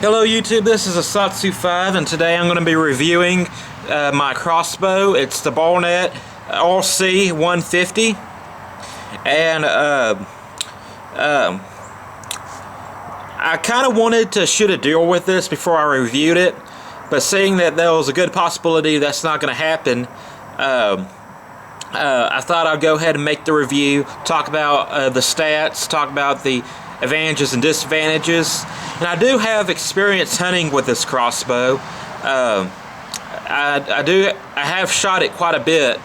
Hello YouTube, this is a Satsu 5 and today I'm going to be reviewing my crossbow. It's the Barnett RC-150 and I kind of wanted to shoot a deal with this before I reviewed it, but seeing that there was a good possibility that's not going to happen, I thought I'd go ahead and make the review, talk about the stats, talk about the advantages and disadvantages. And I do have experience hunting with this crossbow. I have shot it quite a bit,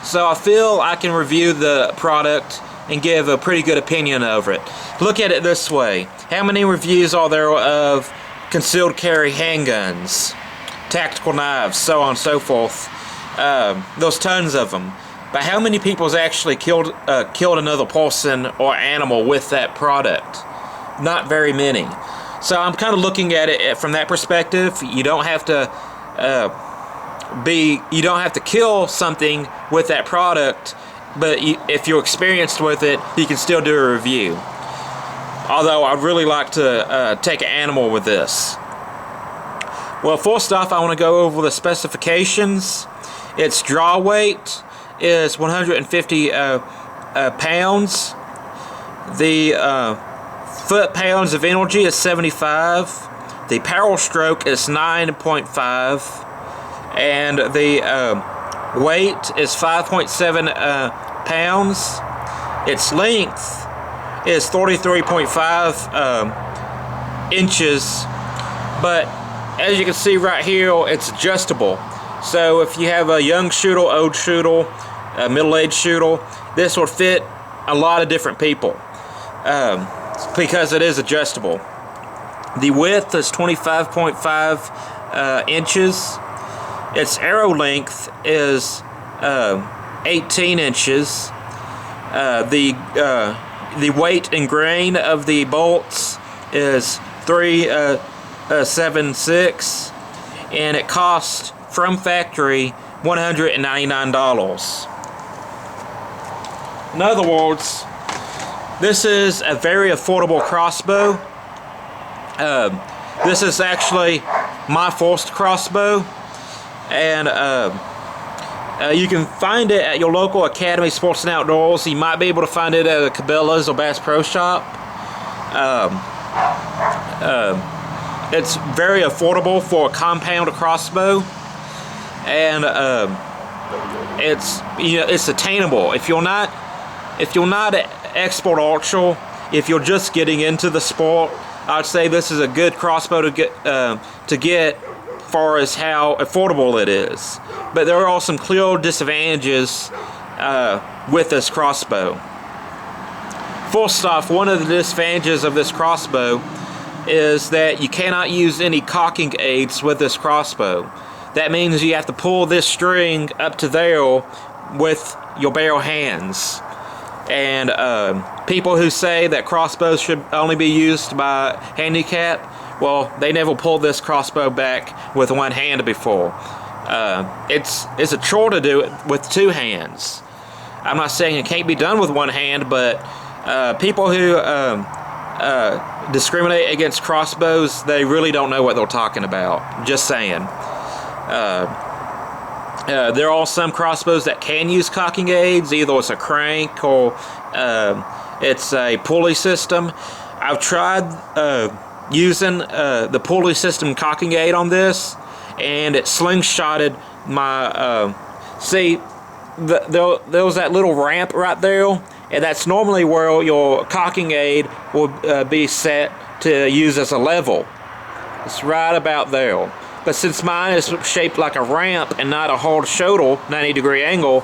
so I feel I can review the product and give a pretty good opinion over it. Look at it this way: how many reviews are there of concealed carry handguns, tactical knives, so on and so forth? There's tons of them. But how many people has actually killed another person or animal with that product? Not very many. So I'm kind of looking at it from that perspective. You don't have to kill something with that product, but if you're experienced with it, you can still do a review. Although I'd really like to take an animal with this. Well, first off, I want to go over the specifications. Its draw weight is 150 pounds. The foot-pounds of energy is 75. The power stroke is 9.5. And the weight is 5.7 pounds. Its length is 33.5 inches. But as you can see right here, it's adjustable. So if you have a young shooter, old shooter, a middle-aged shooter, this will fit a lot of different people because it is adjustable. The width is 25.5 inches. Its arrow length is 18 inches. The weight and grain of the bolts is 376, and it costs from factory $199. In other words, this is a very affordable crossbow. This is actually my first crossbow, and you can find it at your local Academy Sports and Outdoors. You might be able to find it at a Cabela's or Bass Pro Shop. It's very affordable for a compound crossbow, and it's attainable. If you're not an expert archer, if you're just getting into the sport, I'd say this is a good crossbow to get far as how affordable it is. But there are some clear disadvantages with this crossbow. First off, one of the disadvantages of this crossbow is that you cannot use any cocking aids with this crossbow. That means you have to pull this string up to there with your bare hands. And people who say that crossbows should only be used by handicap, well, they never pulled this crossbow back with one hand before. It's a chore to do it with two hands. I'm not saying it can't be done with one hand, but people who discriminate against crossbows, they really don't know what they're talking about. Just saying. There are some crossbows that can use cocking aids. Either it's a crank or it's a pulley system. I've tried using the pulley system cocking aid on this, and it slingshotted my see, there was that little ramp right there, and that's normally where your cocking aid will be set to use as a level. It's right about there. But since mine is shaped like a ramp and not a hard shoulder, 90-degree angle,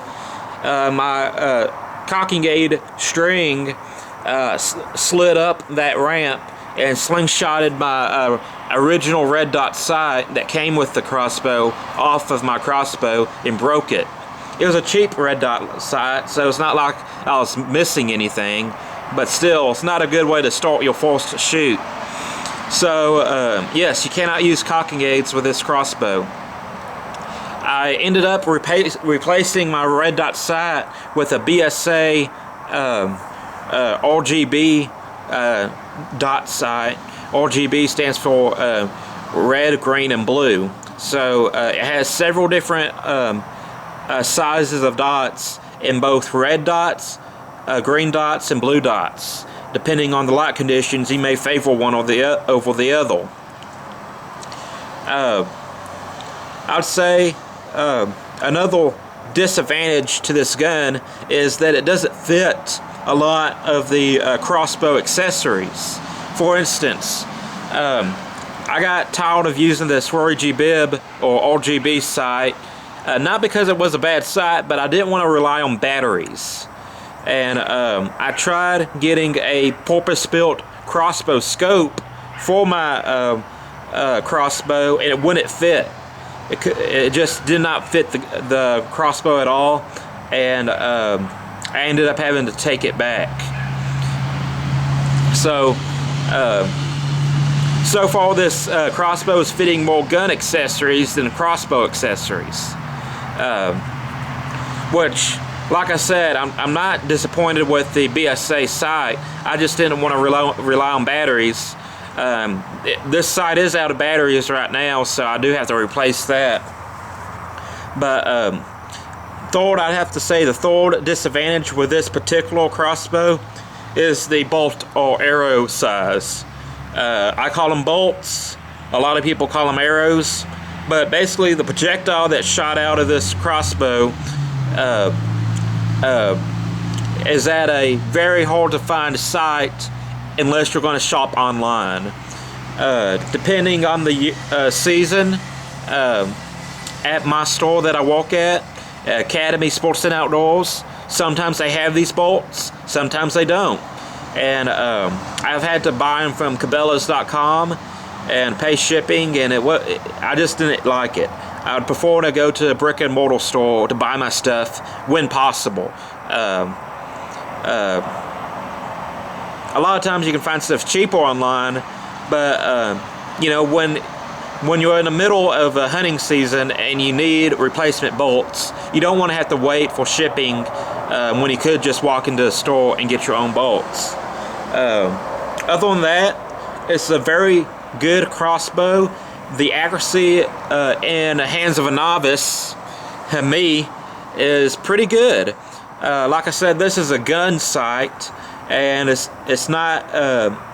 my cocking aid string slid up that ramp and slingshotted my original red dot sight that came with the crossbow off of my crossbow and broke it. It was a cheap red dot sight, so it's not like I was missing anything, but still, it's not a good way to start your first shoot. So, yes, you cannot use cocking aids with this crossbow. I ended up replacing my red dot sight with a BSA RGB dot sight, RGB stands for red, green, and blue. So it has several different sizes of dots in both red dots, green dots, and blue dots. Depending on the light conditions, you may favor one over the other. I'd say another disadvantage to this gun is that it doesn't fit a lot of the crossbow accessories. For instance, I got tired of using this RGB or RGB sight, not because it was a bad sight, but I didn't want to rely on batteries. And I tried getting a purpose-built crossbow scope for my crossbow, and it wouldn't fit. It just did not fit the crossbow at all, and I ended up having to take it back. So so far this crossbow is fitting more gun accessories than crossbow accessories, which, like I said, I'm not disappointed with the BSA sight. I just didn't want to rely on batteries. This sight is out of batteries right now, so I do have to replace that. But third, I'd have to say the third disadvantage with this particular crossbow is the bolt or arrow size. I call them bolts. A lot of people call them arrows. But basically, the projectile that shot out of this crossbow is at a very hard to find site unless you're going to shop online. Depending on the season, at my store that I walk at, Academy Sports and Outdoors, sometimes they have these bolts, sometimes they don't. And I've had to buy them from Cabela's.com and pay shipping, and I just didn't like it. I would prefer to go to a brick and mortar store to buy my stuff when possible. A lot of times you can find stuff cheaper online, but you know, when you're in the middle of a hunting season and you need replacement bolts, you don't want to have to wait for shipping when you could just walk into the store and get your own bolts. Other than that, it's a very good crossbow. The accuracy in the hands of a novice, me, is pretty good. Like I said, this is a gun sight, and it's not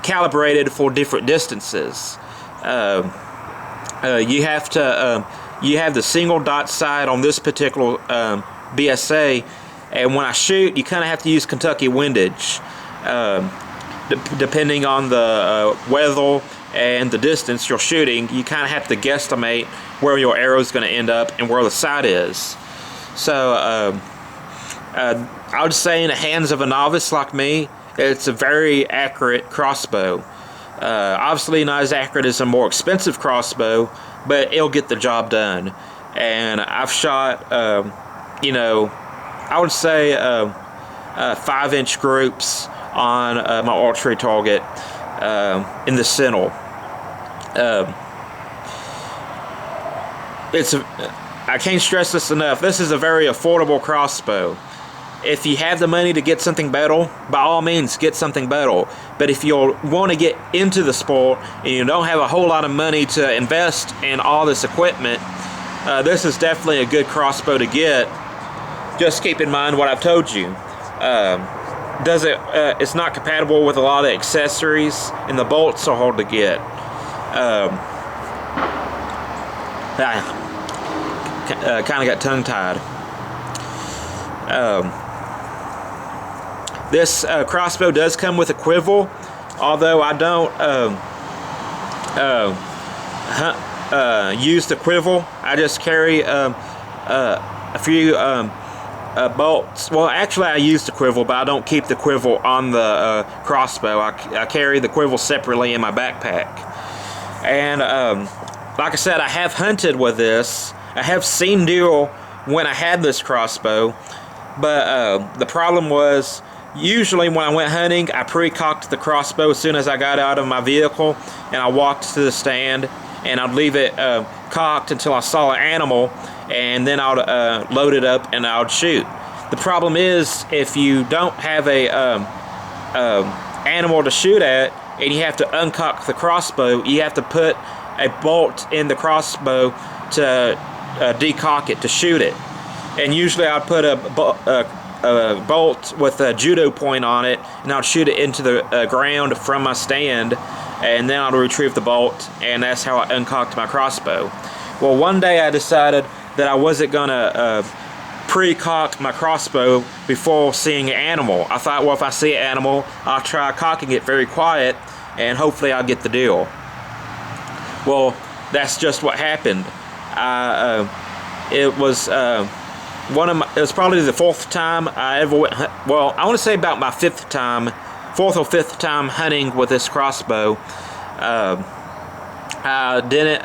calibrated for different distances. You have the single dot sight on this particular BSA, and when I shoot, you kind of have to use Kentucky windage, depending on the weather and the distance you're shooting. You kind of have to guesstimate where your arrow is going to end up and where the sight is. So I would say in the hands of a novice like me, it's a very accurate crossbow. Obviously not as accurate as a more expensive crossbow, but it'll get the job done. And I've shot, you know, I would say 5-inch groups on my archery target in the center. I can't stress this enough. This is a very affordable crossbow. If you have the money to get something better, by all means get something better. But if you want to get into the sport and you don't have a whole lot of money to invest in all this equipment, this is definitely a good crossbow to get. Just keep in mind what I've told you. It's not compatible with a lot of accessories, and the bolts are hard to get. Kind of got tongue-tied. This crossbow does come with a quiver, although I don't use the quiver. I just carry a few bolts. Well, actually I use the quiver, but I don't keep the quiver on the crossbow. I carry the quiver separately in my backpack. And like I said, I have hunted with this. I have seen deer when I had this crossbow, but the problem was, usually when I went hunting, I pre-cocked the crossbow as soon as I got out of my vehicle, and I walked to the stand, and I'd leave it cocked until I saw an animal, and then I'd load it up and I'd shoot. The problem is, if you don't have a animal to shoot at, and you have to uncock the crossbow, you have to put a bolt in the crossbow to decock it, to shoot it. And usually I'd put a bolt with a judo point on it, and I'd shoot it into the ground from my stand, and then I'd retrieve the bolt, and that's how I uncocked my crossbow. Well, one day I decided that I wasn't gonna pre-cock my crossbow before seeing an animal. I thought, well, if I see an animal, I'll try cocking it very quiet, and hopefully I'll get the deal. Well, that's just what happened. It was it was probably the fourth time I ever went. Well, I want to say about my fourth or fifth time hunting with this crossbow. I didn't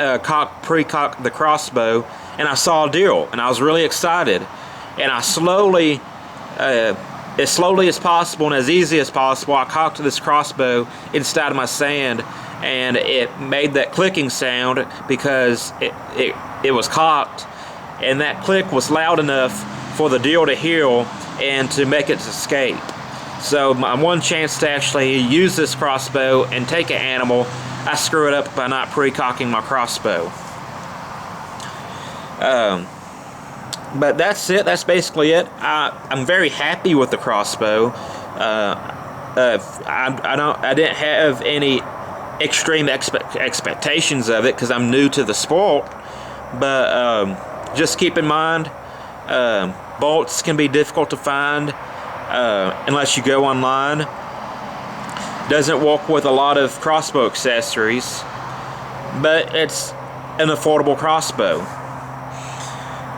pre-cock the crossbow, and I saw a deer, and I was really excited. And I slowly, as slowly as possible and as easy as possible, I cocked this crossbow inside of my sand, and it made that clicking sound because it was cocked, and that click was loud enough for the deer to hear and to make its escape. So my one chance to actually use this crossbow and take an animal, I screw it up by not pre-cocking my crossbow. But that's it. That's basically it. I'm very happy with the crossbow. I didn't have any extreme expectations of it because I'm new to the sport. But just keep in mind, bolts can be difficult to find unless you go online. Doesn't work with a lot of crossbow accessories, but it's an affordable crossbow.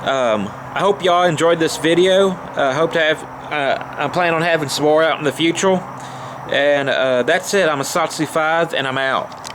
I hope y'all enjoyed this video. I plan on having some more out in the future. And that's it. I'm a Satsu 5, and I'm out.